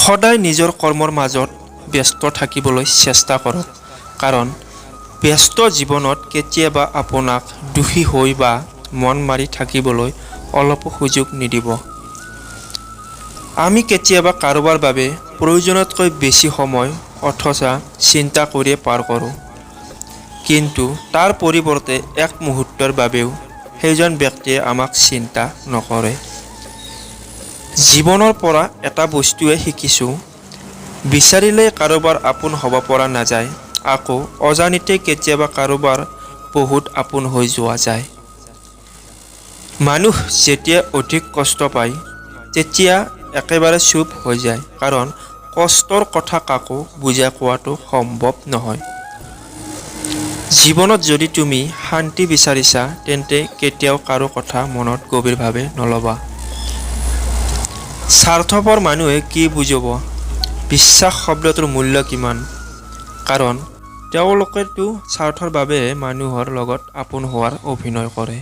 সদায় নিজৰ কৰ্মৰ মাজত ব্যস্ত থাকিবলৈ চেষ্টা কৰক, কাৰণ ব্যস্ত জীৱনত কেতিয়াবা আপোনাক দোষী হৈ বা মন মাৰি থাকিবলৈ অলপো সুযোগ নিদিব। আমি কেতিয়াবা কাৰোবাৰ বাবে প্ৰয়োজনতকৈ বেছি সময় অথবা চিন্তা কৰিয়ে পাৰ কৰোঁ, কিন্তু তাৰ পৰিৱৰ্তে এক মুহূৰ্তৰ বাবেও সেইজন ব্যক্তিয়ে আমাক চিন্তা নকৰে। জীৱনৰ পৰা এটা বস্তুৱে শিকিছোঁ, বিচাৰিলে কাৰোবাৰ আপোন হ'ব পৰা নাযায়, আকৌ অজানিতে কেতিয়াবা কাৰোবাৰ বহুত আপোন হৈ যোৱা যায়। মানুহ যেতিয়া অধিক কষ্ট পায় তেতিয়া একেবাৰে চুপ হৈ যায়, কাৰণ কষ্টৰ কথা কাকো বুজাই কোৱাটো সম্ভৱ নহয়। জীৱনত যদি তুমি শান্তি বিচাৰিছা তেন্তে কেতিয়াও কাৰো কথা মনত গভীৰভাৱে নল'বা। স্বাৰ্থপৰ মানুহে কি বুজিব বিশ্বাস শব্দটোৰ মূল্য কিমান, কাৰণ তেওঁলোকেতো স্বাৰ্থৰ বাবে মানুহৰ লগত আপোন হোৱাৰ অভিনয় কৰে।